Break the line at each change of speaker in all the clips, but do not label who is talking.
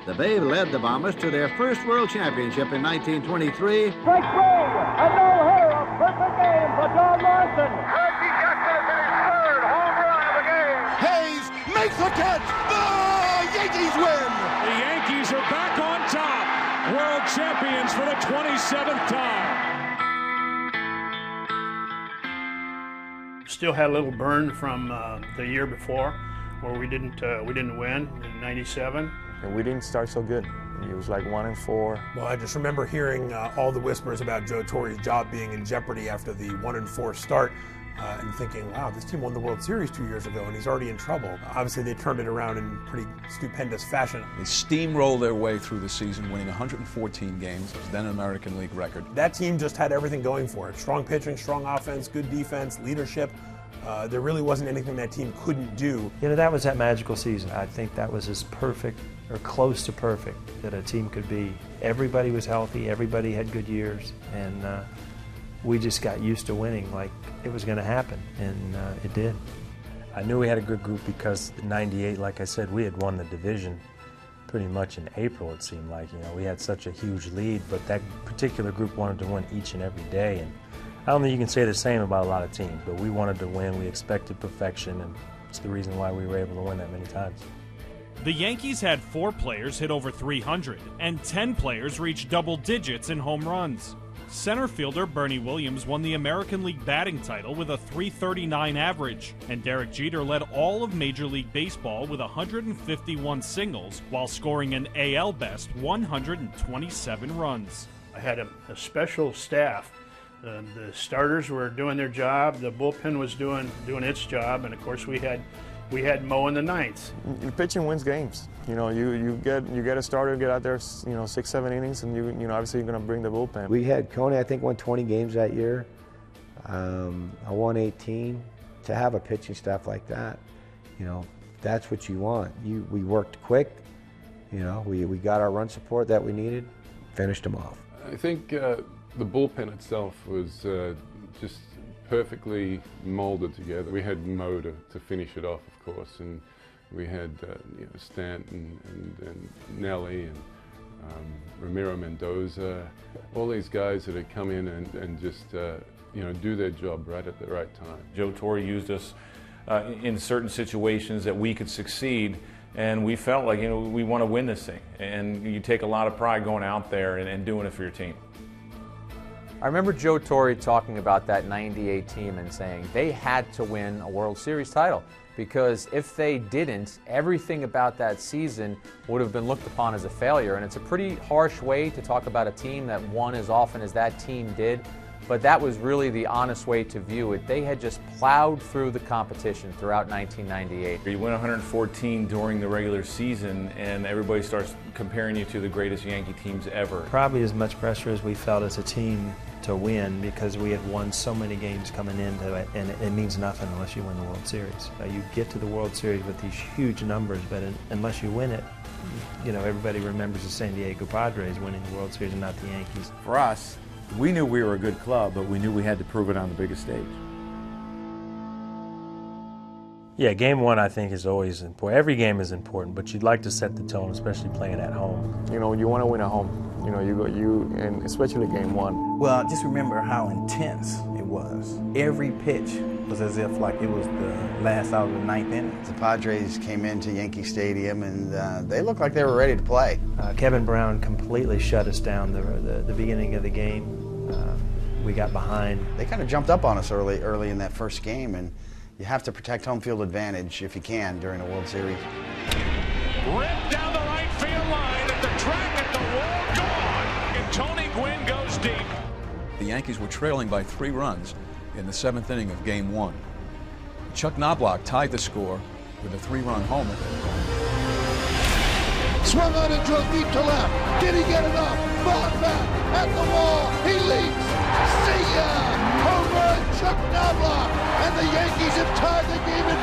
The Babe led the Bombers to their first World Championship in 1923.
Strike three, a no-hitter, a perfect game for John Morrison.
Reggie Jackson is his third home run of the game.
Hayes makes the catch. The Yankees win.
The Yankees are back on top. World champions for the 27th time.
Still had a little burn from the year before, where we didn't win in '97.
And we didn't start so good. It was like 1-4.
Well, I just remember hearing all the whispers about Joe Torre's job being in jeopardy after the 1-4 start, and thinking, wow, this team won the World Series 2 years ago and he's already in trouble. Obviously, they turned it around in pretty stupendous fashion.
They steamrolled their way through the season, winning 114 games. It was then an American League record.
That team just had everything going for it. Strong pitching, strong offense, good defense, leadership. There really wasn't anything that team couldn't do.
You know, that was that magical season. I think that was as perfect or close to perfect that a team could be. Everybody was healthy, everybody had good years, and we just got used to winning like it was going to happen, and it did.
I knew we had a good group because in '98, like I said, we had won the division pretty much in April, it seemed like. You know, we had such a huge lead, but that particular group wanted to win each and every day. And I don't think you can say the same about a lot of teams, but we wanted to win. We expected perfection, and it's the reason why we were able to win that many times.
The Yankees had 4 players hit over 300, and 10 players reached double digits in home runs. Center fielder Bernie Williams won the American League batting title with a .339 average, and Derek Jeter led all of Major League Baseball with 151 singles while scoring an AL best 127 runs.
I had a special staff. The starters were doing their job, the bullpen was doing its job, and of course we had Mo in the ninth.
Pitching wins games. You know, you get a starter, get out there, 6-7 innings, and you know obviously you're going to bring the bullpen.
We had Coney, I think, won 20 games that year. I won 18. To have a pitching staff like that, you know, that's what you want. We worked quick. You know, we got our run support that we needed, finished them off.
I think the bullpen itself was just perfectly molded together. We had Mo to finish it off, of course, and we had Stanton and Nelly and Ramiro Mendoza, all these guys that had come in and just do their job right at the right time.
Joe Torre used us in certain situations that we could succeed, and we felt like we want to win this thing, and you take a lot of pride going out there and doing it for your team.
I remember Joe Torre talking about that '98 team and saying they had to win a World Series title because if they didn't, everything about that season would have been looked upon as a failure. And it's a pretty harsh way to talk about a team that won as often as that team did, but that was really the honest way to view it. They had just plowed through the competition throughout 1998.
You win 114 during the regular season, and everybody starts comparing you to the greatest Yankee teams ever.
Probably as much pressure as we felt as a team to win because we had won so many games coming into it, and it means nothing unless you win the World Series. You get to the World Series with these huge numbers, but unless you win it, everybody remembers the San Diego Padres winning the World Series and not the Yankees.
For us, we knew we were a good club, but we knew we had to prove it on the biggest stage.
Yeah, game one I think is always important. Every game is important, but you'd like to set the tone, especially playing at home.
You want to win at home. And especially game one.
Well, just remember how intense it was. Every pitch was as if like it was the last out of the ninth inning.
The Padres came into Yankee Stadium and they looked like they were ready to play.
Kevin Brown completely shut us down the beginning of the game. We got behind.
They kind of jumped up on us early in that first game, and you have to protect home field advantage if you can during a World Series.
Ripped down the right field line at the track at the wall, gone. And Tony Gwynn goes deep.
The Yankees were trailing by 3 runs in the 7th inning of Game 1. Chuck Knobloch tied the score with a 3-run homer.
Swung on and drove deep to left. Did he get enough? Ball back at the wall. He leaps. See ya! Home run, Chuck Knobloch, and the Yankees have tied the game at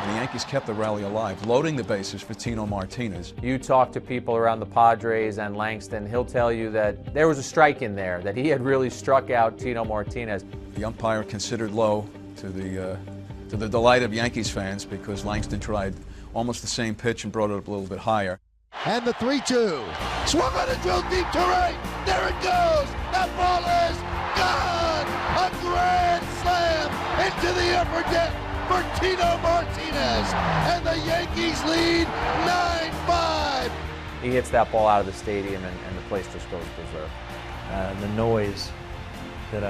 5.
The Yankees kept the rally alive, loading the bases for Tino Martinez.
You talk to people around the Padres and Langston, he'll tell you that there was a strike in there, that he had really struck out Tino Martinez.
The umpire considered low to the delight of Yankees fans because Langston tried almost the same pitch and brought it up a little bit higher.
And the 3-2. Swung on and drilled deep to right. There it goes. That ball is gone. A grand slam into the upper deck for Tino Martinez. And the Yankees lead 9-5.
He hits that ball out of the stadium and the place just goes berserk.
The noise that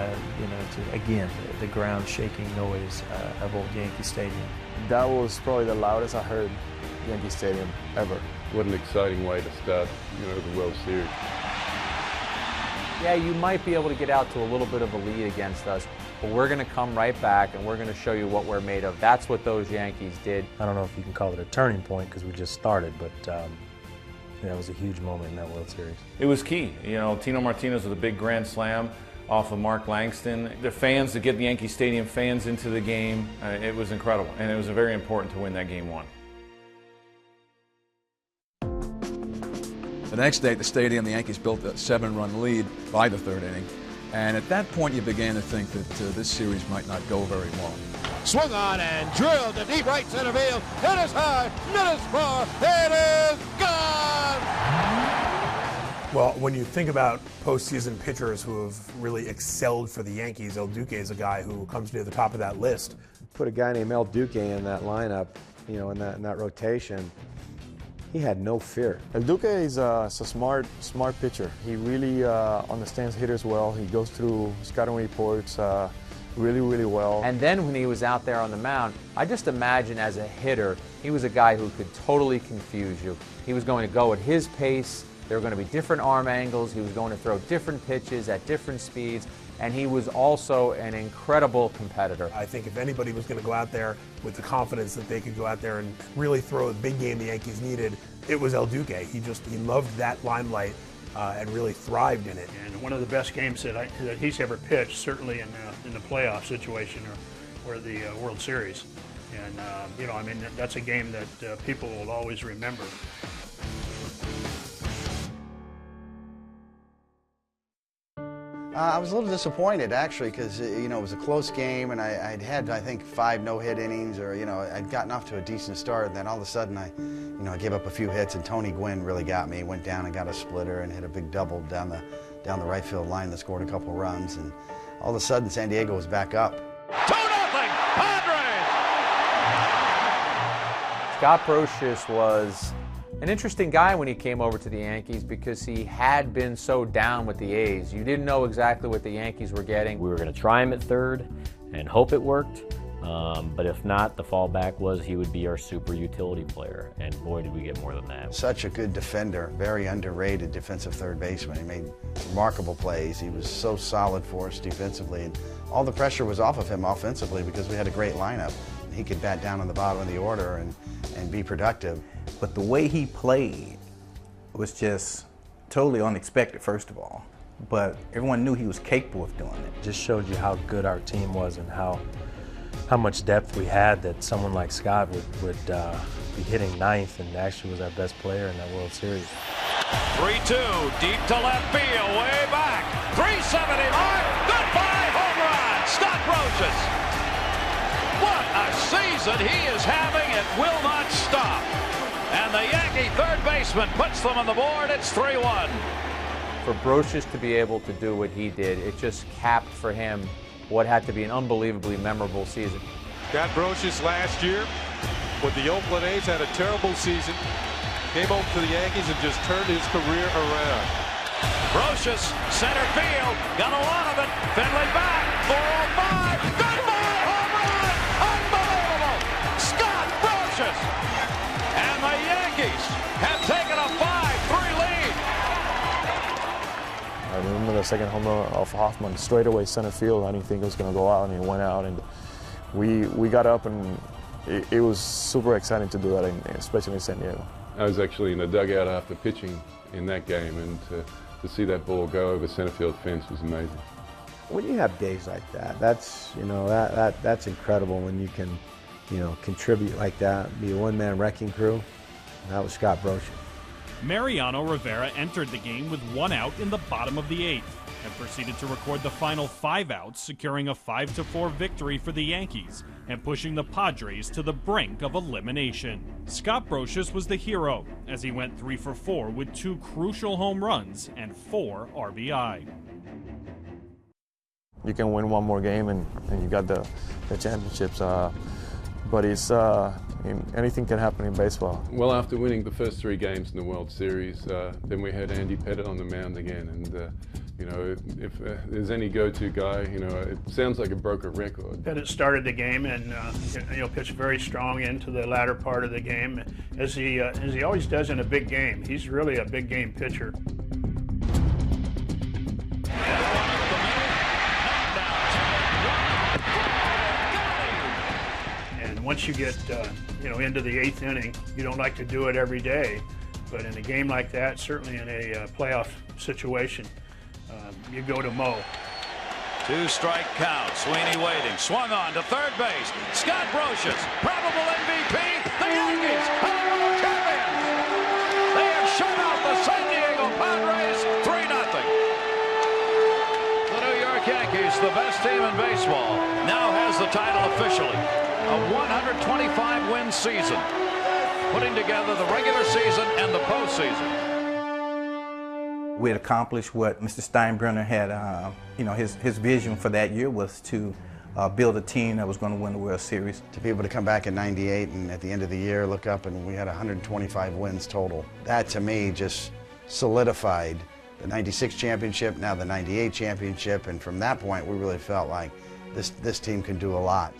again, the ground shaking noise of old Yankee Stadium.
That was probably the loudest I heard Yankee Stadium ever.
What an exciting way to start, the World Series.
Yeah, you might be able to get out to a little bit of a lead against us, but we're going to come right back and we're going to show you what we're made of. That's what those Yankees did.
I don't know if you can call it a turning point because we just started, but that was a huge moment in that World Series.
It was key. Tino Martinez with a big grand slam off of Mark Langston. The fans, to get the Yankee Stadium fans into the game, it was incredible, and it was very important to win that Game 1.
The next day at the stadium, the Yankees built a 7-run lead by the 3rd inning. And at that point, you began to think that this series might not go very long.
Swung on and drilled to deep right center field. It is high, it is far, it is gone!
Well, when you think about postseason pitchers who have really excelled for the Yankees, El Duque is a guy who comes near the top of that list.
Put a guy named El Duque in that lineup, in that rotation. He had no fear.
El Duque is a smart pitcher. He really understands hitters well. He goes through scouting reports really well.
And then when he was out there on the mound, I just imagine as a hitter, he was a guy who could totally confuse you. He was going to go at his pace. There were going to be different arm angles. He was going to throw different pitches at different speeds. And he was also an incredible competitor.
I think if anybody was going to go out there with the confidence that they could go out there and really throw a big game the Yankees needed, it was El Duque. He loved that limelight and really thrived in it.
And one of the best games that he's ever pitched, certainly in the playoff situation or the World Series. And that's a game that people will always remember.
I was a little disappointed, actually, because, it was a close game, and I'd had, I think, 5 no-hit innings, or, I'd gotten off to a decent start, and then all of a sudden I gave up a few hits, and Tony Gwynn really got me. Went down and got a splitter and hit a big double down the right field line that scored a couple runs, and all of a sudden San Diego was back up.
2-0, Padres!
Scott Brosius was an interesting guy when he came over to the Yankees because he had been so down with the A's. You didn't know exactly what the Yankees were getting.
We were going to try him at third and hope it worked, but if not, the fallback was he would be our super utility player, and boy did we get more than that.
Such a good defender, very underrated defensive third baseman. He made remarkable plays. He was so solid for us defensively, and all the pressure was off of him offensively because we had a great lineup. He could bat down on the bottom of the order and be productive.
But the way he played was just totally unexpected, first of all. But everyone knew he was capable of doing it.
Just showed you how good our team was and how much depth we had, that someone like Scott would be hitting ninth and actually was our best player in that World Series.
3-2, deep to left field, way back. 375, goodbye, home run. Scott Brosius. What a season he is having. It will not stop. And the Yankee third baseman puts them on the board. It's 3-1.
For Brosius to be able to do what he did, it just capped for him what had to be an unbelievably memorable season.
Scott Brosius last year with the Oakland A's had a terrible season. Came over to the Yankees and just turned his career around.
Brosius, center field, got a lot of it. Finley back, 405, goodbye, home run! Unbelievable! Scott Brosius! And the Yankees have taken a 5-3 lead.
I remember the second home run off Hoffman, straightaway center field. I didn't think it was going to go out, and it went out. And we got up, and it was super exciting to do that, especially in San Diego.
I was actually in the dugout after pitching in that game, and to see that ball go over center field fence was amazing.
When you have days like that, that's that's incredible. When you can, contribute like that, be a one-man wrecking crew. And that was Scott Brosius.
Mariano Rivera entered the game with 1 out in the bottom of the 8th and proceeded to record the final 5 outs, securing a 5-4 victory for the Yankees and pushing the Padres to the brink of elimination. Scott Brosius was the hero as he went 3 for 4 with 2 crucial home runs and 4 RBI.
You can win one more game and you got the championships. But it's anything can happen in baseball.
Well, after winning the first 3 games in the World Series, then we had Andy Pettitte on the mound again, and you know, if there's any go-to guy, you know, it sounds like a broken record.
Pettitte started the game and pitched very strong into the latter part of the game, as he always does in a big game. He's really a big game pitcher. Once you get into the 8th inning, you don't like to do it every day, but in a game like that, certainly in a playoff situation, you go to Mo.
2-strike count. Sweeney waiting. Swung on to third base. Scott Brosius, probable MVP. The Yankees are the world champions. They have shut out the San Diego Padres 3-0. The New York Yankees, the best team in baseball, now has the title officially. A 125-win season, putting together the regular season and the postseason.
We had accomplished what Mr. Steinbrenner had, his vision for that year was to build a team that was going to win the World Series.
To be able to come back in '98 and at the end of the year look up and we had 125 wins total, that to me just solidified the '96 championship, now the '98 championship, and from that point we really felt like this team can do a lot.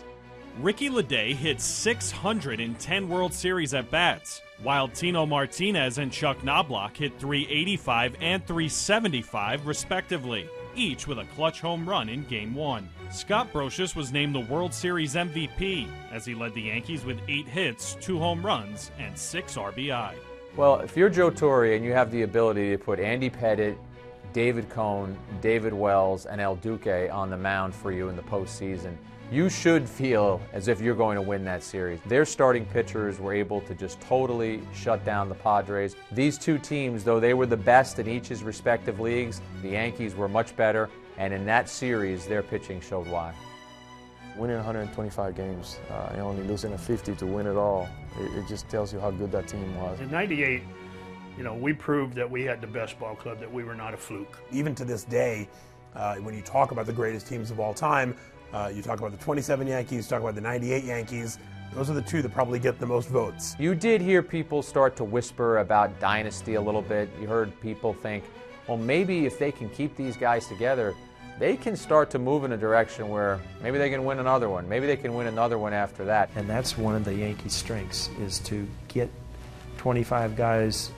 Ricky Leday hit 610 World Series at-bats, while Tino Martinez and Chuck Knobloch hit 385 and 375 respectively, each with a clutch home run in Game 1. Scott Brosius was named the World Series MVP as he led the Yankees with 8 hits, 2 home runs, and 6 RBI.
Well, if you're Joe Torre and you have the ability to put Andy Pettitte, David Cone, David Wells, and El Duque on the mound for you in the postseason, you should feel as if you're going to win that series. Their starting pitchers were able to just totally shut down the Padres. These two teams, though they were the best in each's respective leagues, the Yankees were much better, and in that series, their pitching showed why.
Winning 125 games and only losing a 50 to win it all, it just tells you how good that team was.
In '98, we proved that we had the best ball club, that we were not a fluke.
Even to this day, when you talk about the greatest teams of all time, you talk about the 27 Yankees, talk about the '98 Yankees. Those are the two that probably get the most votes.
You did hear people start to whisper about dynasty a little bit. You heard people think, well, maybe if they can keep these guys together, they can start to move in a direction where maybe they can win another one. Maybe they can win another one after that.
And that's one of the Yankees' strengths, is to get 25 guys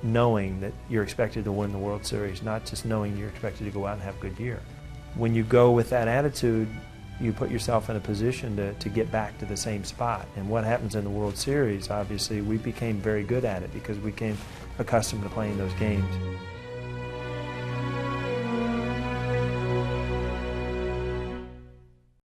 knowing that you're expected to win the World Series, not just knowing you're expected to go out and have a good year. When you go with that attitude, you put yourself in a position to get back to the same spot. And what happens in the World Series, obviously, we became very good at it because we became accustomed to playing those games.